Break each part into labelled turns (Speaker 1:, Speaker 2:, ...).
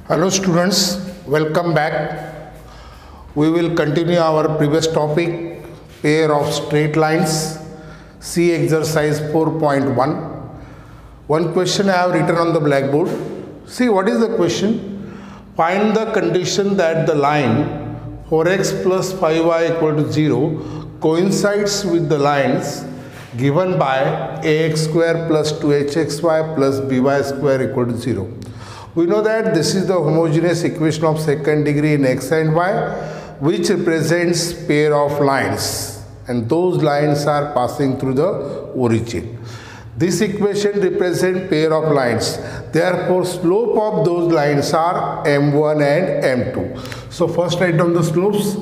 Speaker 1: Hello students, welcome back. We will continue our previous topic, pair of straight lines. See exercise 4.1. One question I have written on the blackboard. See, what is the question? Find the condition that the line 4x plus 5y equal to 0 coincides with the lines given by ax square plus 2hxy plus by square equal to 0. We know that this is the homogeneous equation of second degree in x and y, which represents pair of lines, and those lines are passing through the origin. This equation represents pair of lines. Therefore, slope of those lines are m1 and m2. So first write down the slopes.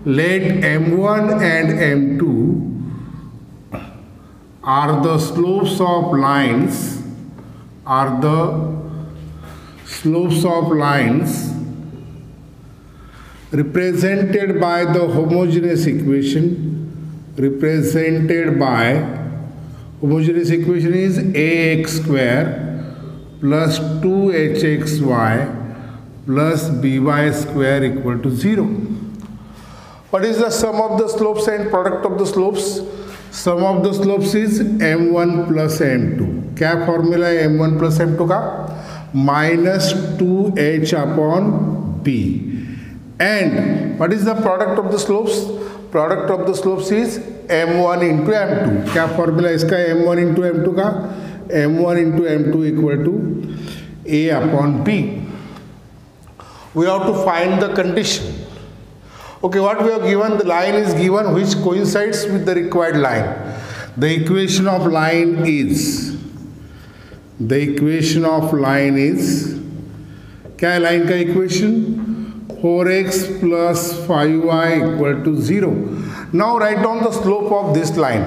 Speaker 1: Let m1 and m2 are the slopes of lines, represented by the homogeneous equation. Homogeneous equation is ax square plus 2hxy plus by square equal to 0. What is the sum of the slopes and product of the slopes? Sum of the slopes is m1 plus m2. क्या formula है m1 plus m2 का? Minus 2h upon b. And what is the product of the slopes? Product of the slopes is m1 into m2. क्या formula इसका m1 into m2 का? m1 into m2 equal to a upon b. We have to find the condition. Okay, what we have given, the line is given which coincides with the required line. The equation of line is, क्या है line का equation? 4x plus 5y equal to 0. Now write down the slope of this line.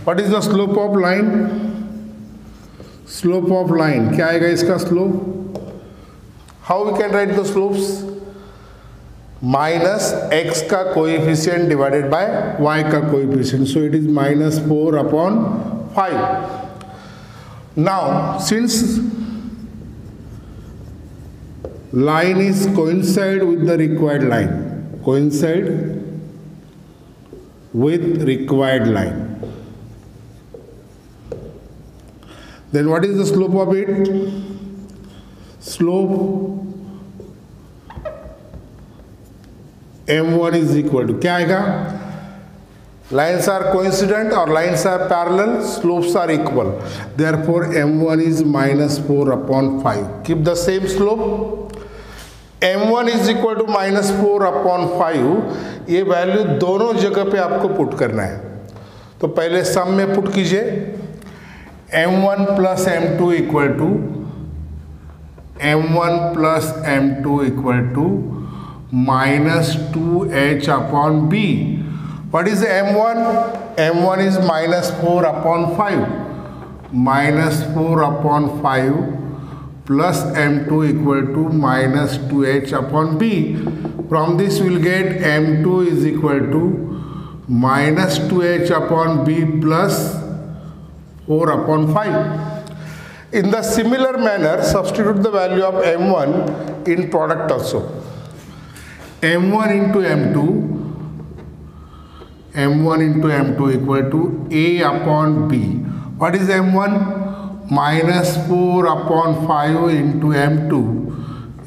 Speaker 1: What is the slope of line? Slope of line, क्या आएगा इसका slope? How we can write the slopes? Minus x का coefficient divided by y का coefficient. So it is minus 4 upon 5. Now, since line is coincide with the required line, then what is the slope of it? Slope m1 is equal to, क्या आएगा? Lines are coincident or lines are parallel, slopes are equal. Therefore, m1 is minus 4 upon 5. Keep the same slope. m1 is equal to minus 4 upon 5. ये value दोनों जगह पे आपको put करना है. तो पहले सम में पुट कीजिए. m1 plus m2 equal to minus 2h upon b. What is m1? m1 is minus 4 upon 5. Minus 4 upon 5 plus m2 equal to minus 2h upon b. From this we will get m2 is equal to minus 2h upon b plus 4 upon 5. In the similar manner, substitute the value of m1 in product also. m1 into m2 equal to a upon b. What is m1? Minus 4 upon 5 into m2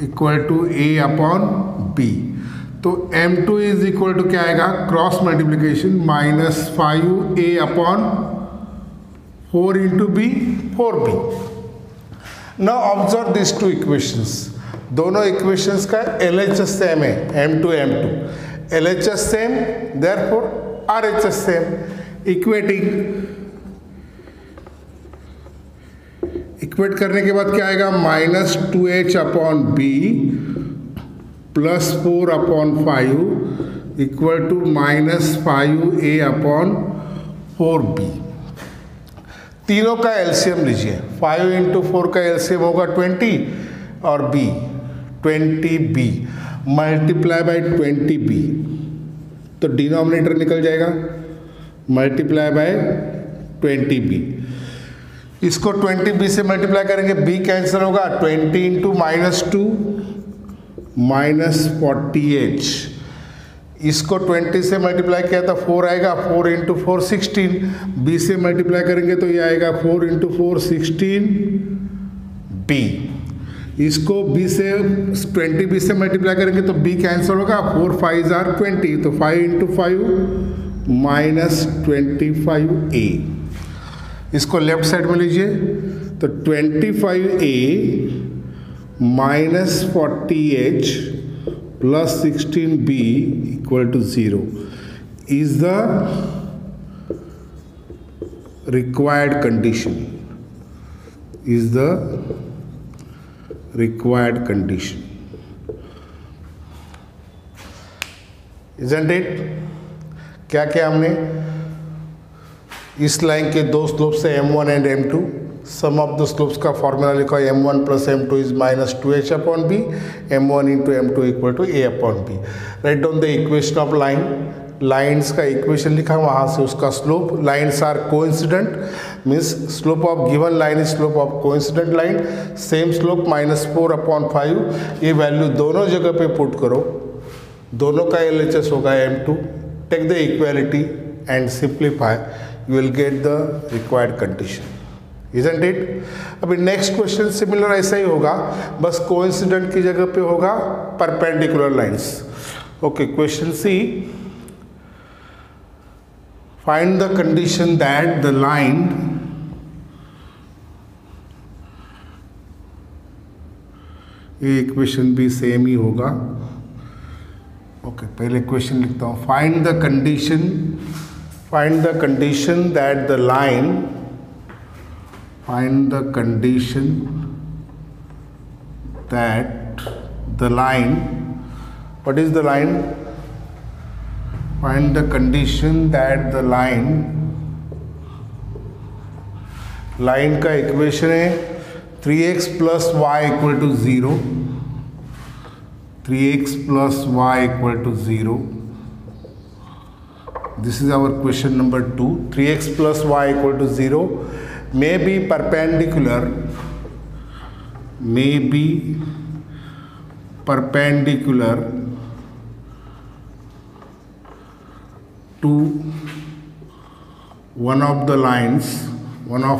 Speaker 1: equal to a upon b. तो m2 is equal to क्या आएगा? Cross multiplication minus 5a upon 4 into b, 4b. Now observe these two equations. दोनों equations का LHS same है, m2 m2. LHS सेम, therefore RHS सेम. Equate करने के बाद क्या आएगा? Minus 2h upon b plus 4 upon 5 equal to minus 5a upon 4b. तीनों का एलसीएम लीजिए. 5 इंटू 4 का एलसीएम होगा 20 और b 20b multiply by 20b. तो डिनोमिनेटर निकल जाएगा मल्टीप्लाई बाय 20b. इसको 20b से मल्टीप्लाई करेंगे, b कैंसिल होगा. 20 इंटू माइनस 2 -40h, इसको 20 से मल्टीप्लाई किया था 4 आएगा, 4 इंटू 4 16, b से मल्टीप्लाई करेंगे तो ये आएगा 4 इंटू 4 16 b, इसको b से 20 b से मल्टीप्लाई करेंगे तो b कैंसिल होगा, 4 5 आर 20, तो 5 इंटू 5 -25a, इसको लेफ्ट साइड में लीजिए तो 25a -40h plus 16b equal to 0 is the required condition, is the required condition, isn't it? क्या क्या हमने इस लाइन के दो स्लोप से m1 and m2, sum of the slopes का फॉर्मूला लिखा है m1 plus m2 is -2h upon b, m1 into m2 equal to a upon b। Write down the equation of line, lines का equation लिखा, वहाँ से उसका slope, lines are coincident means slope of given line is slope of coincident line, same slope -4 upon 5, ये value दोनों जगह पे put करो, दोनों का LHS होगा m2, take the equality and simplify, you will get the required condition, isn't it? अभी next question similar ऐसा ही होगा, बस कोइंसिडेंट की जगह पे होगा perpendicular lines. Okay, question C, find the condition that the line ये इक्वेशन भी सेम ही होगा। ओके, पहले क्वेश्चन लिखता हूँ, find the condition that the line, find the condition that the line, what is the line? Find the condition that the line का equation है 3x plus y equal to 0, 3x plus y equal to 0. This is our question number 2. 3x plus y equal to 0 may be perpendicular to one of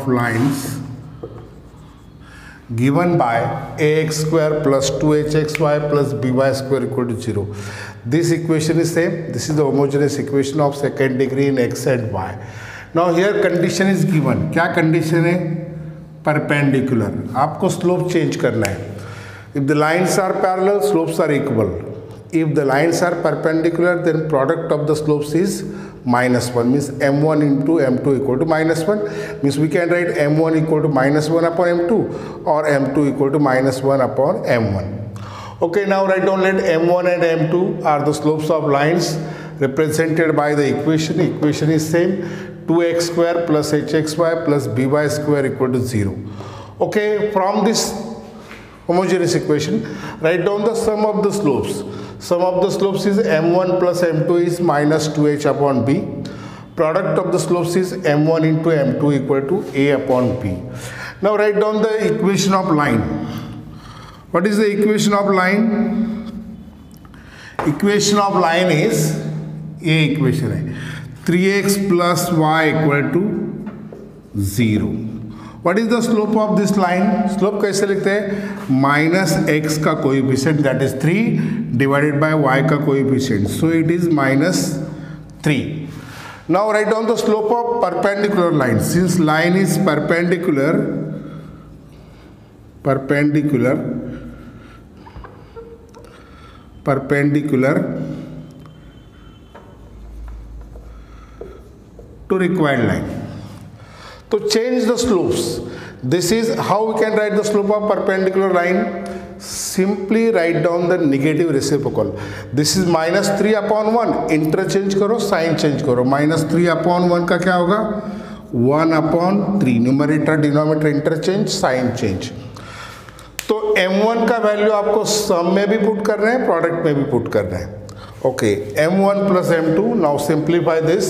Speaker 1: lines given by ax square plus 2hxy plus by square equal to 0. This equation is same. This is the homogeneous equation of second degree in x and y. Now here condition is given. क्या condition है? Perpendicular. आपको slope change करना है. If the lines are parallel, slopes are equal. If the lines are perpendicular, then product of the slopes is -1, means m1 into m2 equal to -1, means we can write m1 equal to -1 upon m2 or m2 equal to -1 upon m1. Okay, now write down, let m1 and m2 are the slopes of lines represented by the equation. Equation is same, 2x square plus hxy plus by square equal to 0. Okay, from this homogeneous equation, write down the sum of the slopes. Sum of the slopes is m1 plus m2 is -2h upon b. Product of the slopes is m1 into m2 equal to a upon b. Now write down the equation of line. What is the equation of line? Equation of line is, ये equation है 3x plus y equal to 0. What is the slope of this line? Slope कैसे लिखते हैं? -x का coefficient that is 3 divided by y का coefficient, so it is -3. Now write down the slope of perpendicular line. Since line is perpendicular to required line. So change the slopes. This is how we can write the slope of perpendicular line. Simply write down the negative reciprocal. This is -3 upon 1. Interchange करो, sign change करो. -3 upon 1 का क्या होगा? 1 upon 3. Numerator denominator interchange, sign change. तो m1 का value आपको सम में भी पुट करना है, प्रोडक्ट में भी पुट करना है. Okay, m1 plus m2. Now simplify this.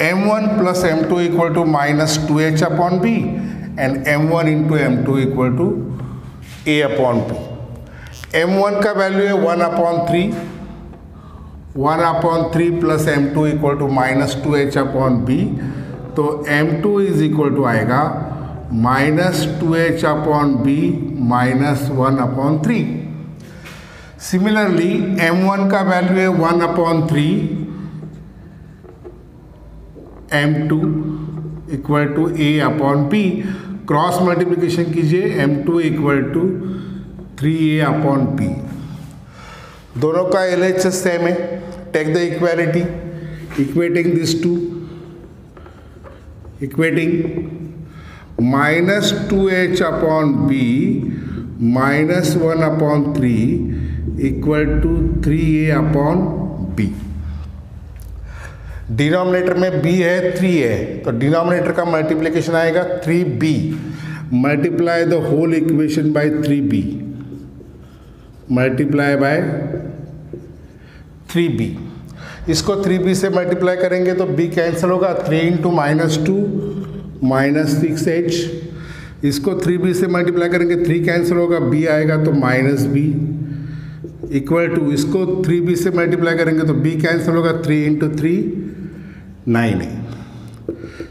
Speaker 1: m1 plus m2 equal to minus 2h upon b and m1 into m2 equal to a upon b. m1 का वैल्यू है 1 upon 3, 1 upon 3 plus m2 equal to minus 2h upon b, तो m2 is equal to आएगा minus 2h upon b minus 1 upon 3. Similarly, m1 का value है 1 upon 3, m2 equal to a upon b. Cross multiplication कीजिए, m2 equal to 3a upon b. दोनों का LHS same है. Take the equality, equating this to, equating minus 2h upon b minus 1 upon 3 equal to 3a upon b. Denominator में b है, 3 है, तो denominator का multiplication आएगा 3b. Multiply the whole equation by 3b, multiply by 3b. इसको 3b से multiply करेंगे तो b कैंसिल होगा, 3 इंटू माइनस 2 माइनस 6h. इसको 3b से मल्टीप्लाई करेंगे, 3 कैंसिल होगा, b आएगा तो माइनस b इक्वल टू, इसको 3b से मल्टीप्लाई करेंगे तो b कैंसिल होगा, 3 into 3 9a.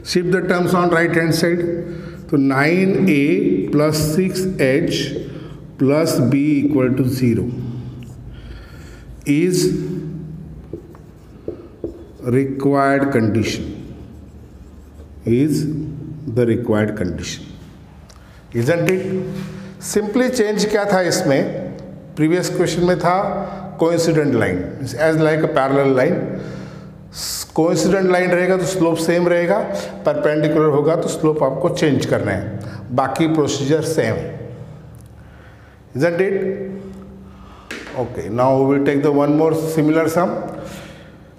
Speaker 1: Shift the terms on right hand side, तो 9a plus 6h plus b equal to 0 is required condition, is the required condition. Isn't it? Simply change क्या था इसमें? Previous question में था coincident line, as like a parallel line. Coincident line रहेगा तो slope same रहेगा, perpendicular होगा तो स्लोप आपको चेंज करना है. बाकी procedure same. Isn't it? Okay, now we will take the one more similar sum.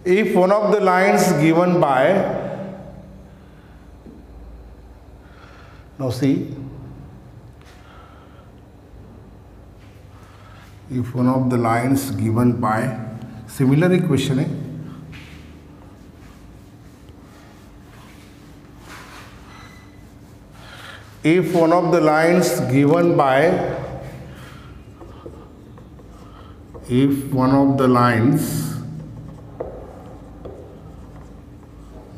Speaker 1: If one of the lines given by, now see, if one of the lines given by, similar equation है, if one of the lines given by, if one of the lines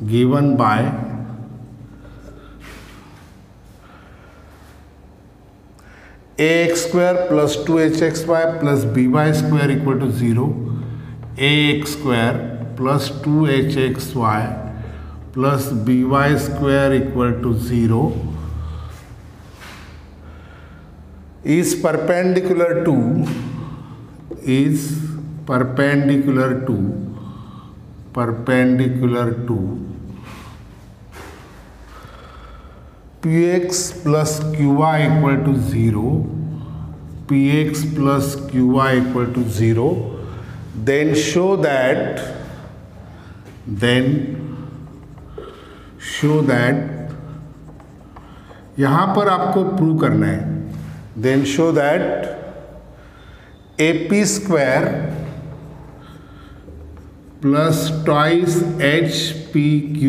Speaker 1: given by ax square plus 2hxy plus by square equal to 0, ax square plus 2hxy plus by square equal to 0 is perpendicular to px plus qy equal to 0, px plus qy equal to 0, then show that यहाँ पर आपको prove करना है. Then show that AP square plus twice HPQ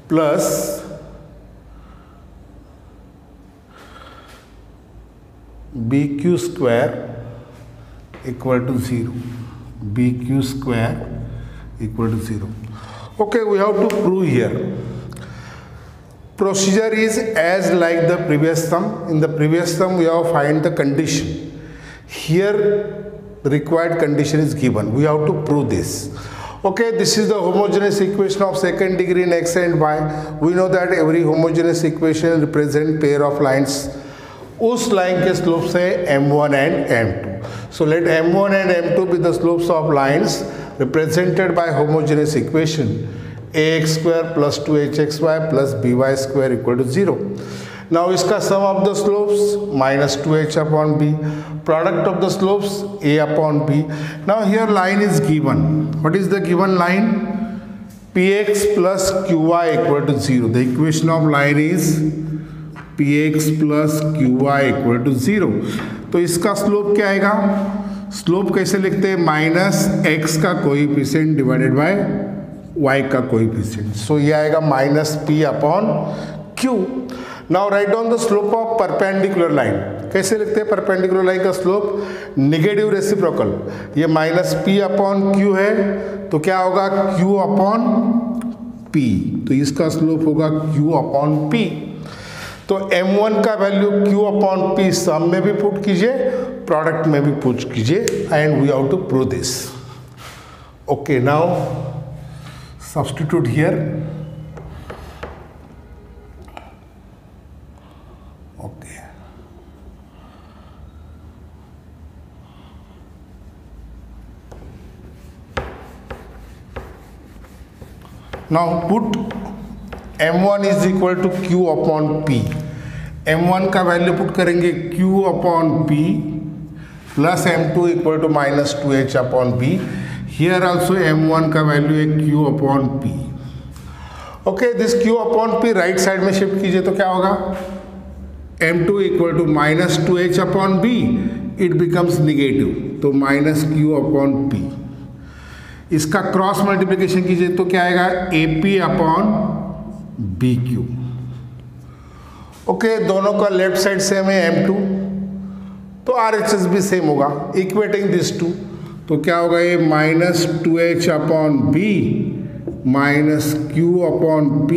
Speaker 1: plus BQ square equal to 0. BQ square equal to 0. Okay, we have to prove here. Procedure is as like the previous sum. In the previous sum we have find the condition. Here the required condition is given. We have to prove this. Okay, this is the homogeneous equation of second degree in x and y. We know that every homogeneous equation represent pair of lines. उस line के slopes है m1 and m2. So let m1 and m2 be the slopes of lines represented by homogeneous equation ax square plus 2hxy plus by square equal to 0. Now इसका sum of the slopes minus 2h upon b, product of the slopes a upon b. Now here line is given. What is the given line? px plus qy equal to 0. The equation of line is px plus qy equal to 0. तो इसका slope क्या आएगा? Slope कैसे लिखते हैं? Minus x का coefficient divided by y का coefficient. सो ये आएगा minus P upon Q. Now right down the slope of perpendicular line. कैसे लिखते हैं परपेंडिकुलर लाइन का स्लोप? Negative reciprocal. ये माइनस पी अपॉन क्यू है तो क्या होगा? Q upon P. तो इसका स्लोप होगा क्यू अपॉन पी। तो m1 का value q upon p sum में भी पुट कीजिए, प्रोडक्ट में भी पुट कीजिए, and we have to prove this. Okay, now substitute here. Okay, now put m1 is equal to q upon p। m1 का value put करेंगे q upon p plus m2 equal to minus 2h upon p। Here also m1 का value है q upon p। Okay, this q upon p right side में shift कीजिए तो क्या होगा? m2 equal to minus 2h upon b, it becomes negative, तो minus q upon p। इसका cross multiplication कीजिए तो क्या आएगा? AP upon BQ। ओके, दोनों का लेफ्ट साइड सेम है m2, तो RHS भी सेम होगा। इक्वेटिंग दिस टू तो क्या होगा? ये minus 2h upon b minus q upon p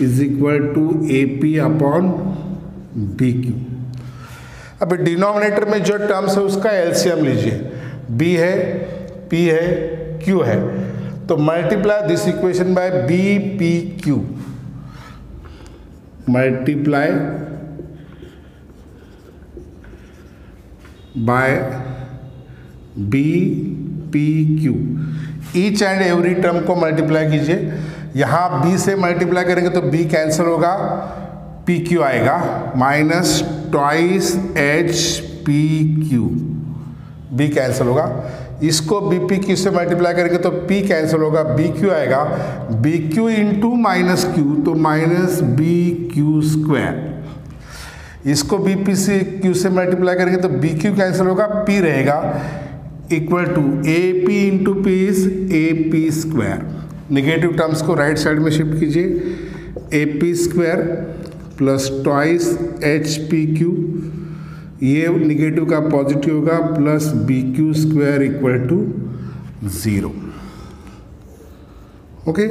Speaker 1: is equal to AP upon BQ। अब डिनोमिनेटर में जो टर्म्स है उसका एलसीएम लीजिए। b है, p है, q है, तो multiply this equation by BPQ। Multiply by BPQ। Each and every term को मल्टीप्लाई कीजिए। यहाँ b से मल्टीप्लाई करेंगे तो b कैंसिल होगा, PQ आएगा minus twice HPQ। b cancel होगा। इसको BPQ से मल्टीप्लाई करेंगे तो p कैंसिल होगा, BQ आएगा, BQ इंटू माइनस q तो माइनस BQ स्क्वायर। इसको BPQ से मल्टीप्लाई करेंगे तो BQ कैंसिल होगा, p रहेगा equal to AP into p is AP square. Negative terms को राइट साइड में शिफ्ट कीजिए। AP square plus twice HPQ, ये निगेटिव का पॉजिटिव होगा, plus BQ square equal to 0। Okay,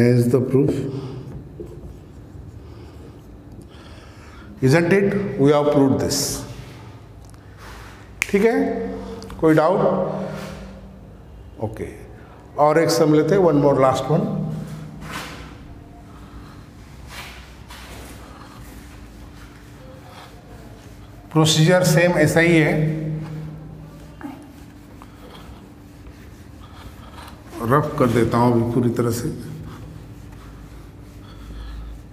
Speaker 1: as the proof, isn't it? We have proved this. ठीक है, कोई डाउट? ओके, और एक सम लेते हैं, one more last one. Procedure same ऐसा ही है। रफ कर देता हूं अभी पूरी तरह से।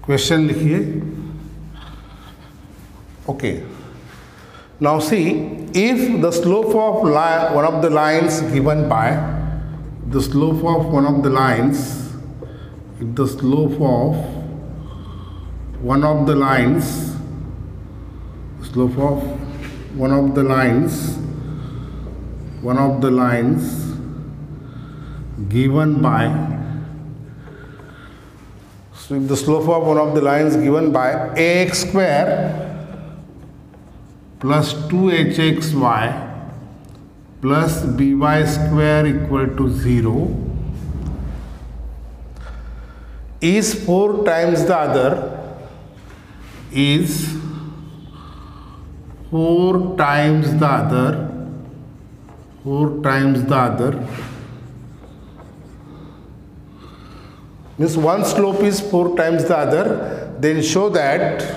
Speaker 1: क्वेश्चन लिखिए। Okay, now see, if the slope of one of the lines given by the slope of one of the lines, if the slope of one of the lines, slope of one of the lines given by, so if the slope of one of the lines given by ax square plus 2hxy plus by square equal to 0 is 4 times the other, is 4 times the other, 4 times the other, means one slope is 4 times the other, then show that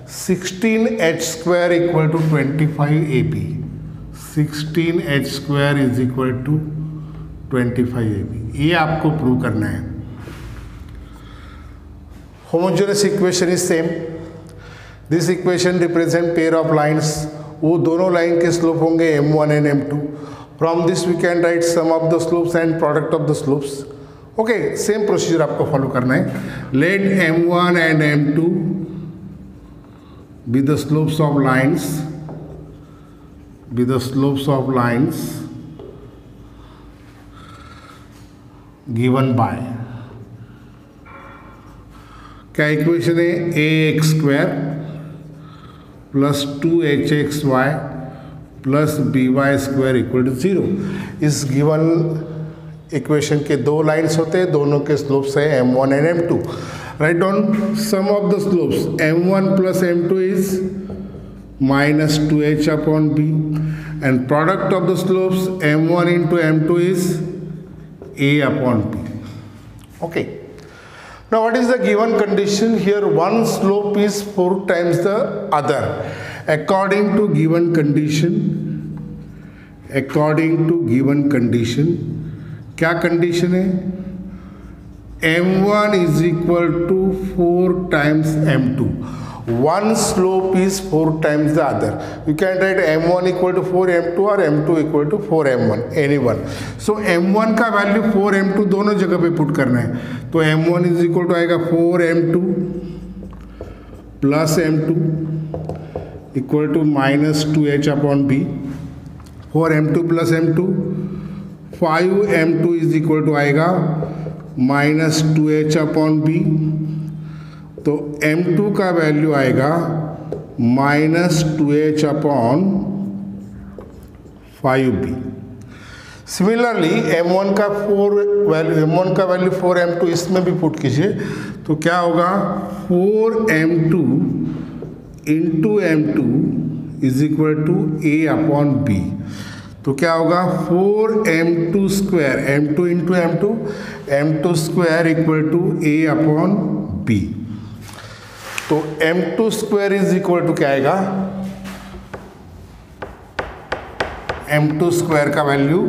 Speaker 1: 16h square equal to 25 AP. 16h square is equal to 25 AB. ये आपको prove करना है। Homogeneous equation is same. This equation represent pair of lines. वो दोनों line के slope होंगे m1 and m2। From this we can write sum of the slopes and product of the slopes. Okay, same procedure आपको follow करना है। Let m1 and m2 be the slopes of lines be the slopes of lines given by, क्या equation है, a x square plus 2hxy plus by square equal to 0। इस given equation के दो lines होते हैं, दोनों के स्लोप्स है m1 and m2। Write down sum of the slopes, m1 plus m2 is minus 2h upon b, and product of the slopes m1 into m2 is a upon b. Okay. Now what is the given condition? Here one slope is 4 times the other. According to given condition, क्या condition है? m1 is equal to 4 times m2. One slope is 4 times the other. You can write m1 equal to 4 m2 or m2 equal to 4 m1, any one. So m1 का value 4 m2 दोनों जगह पे put करना है, तो m1 is equal to आएगा 4 m2 plus m2 equal to minus 2h upon b। 4 m2 plus m2, 5 m2 is equal to आएगा minus 2h upon b, तो m2 का वैल्यू आएगा minus 2h upon 5b। Similarly m1 का value 4 m2 इसमें भी put कीजिए, तो क्या होगा 4 m2 into m2 is equal to a upon b। तो क्या होगा 4 m2 square, m2 into m2 square equal to a upon b। तो m2 square is equal to क्या आएगा, m2 स्क्वायर का वैल्यू,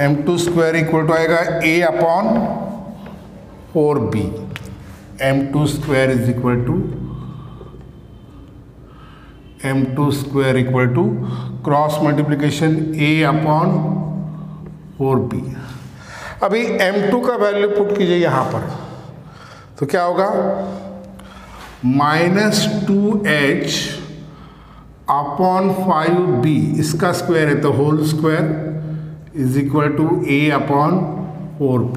Speaker 1: m2 स्क्वायर इक्वल टू आएगा a upon 4b। m2 square is equal to m2 square equal to cross multiplication a upon 4b। अभी m2 का value put कीजिए यहाँ पर, तो क्या होगा माइनस 2h अपॉन 5b, इसका स्क्वायर है तो whole square is equal to a upon 4b।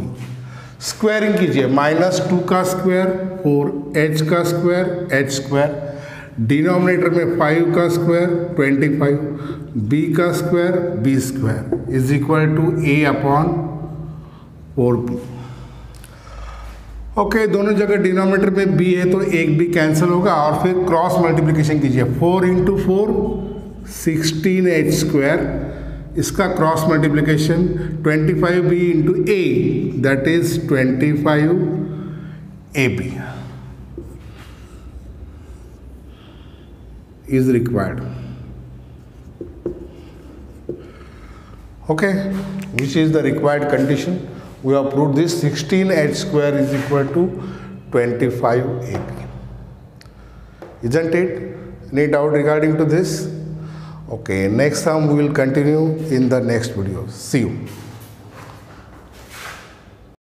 Speaker 1: Squaring कीजिए, माइनस 2 का स्क्वायर 4h का स्क्वायर h स्क्वायर, डिनोमिनेटर में 5 का स्क्वायर 25, b का square b square is equal to a upon 4b। Okay, दोनों जगह डिनोमिनेटर में b है तो एक b कैंसिल होगा और फिर क्रॉस मल्टीप्लिकेशन कीजिए, 4 इंटू 4 16h स्क्वायर, इसका cross multiplication 25b into a that is 25ab is required. Okay, which is the required condition? We have proved this 16h square is equal to 25ab. Isn't it? Any doubt regarding to this? Okay, next time we will continue in the next video. See you.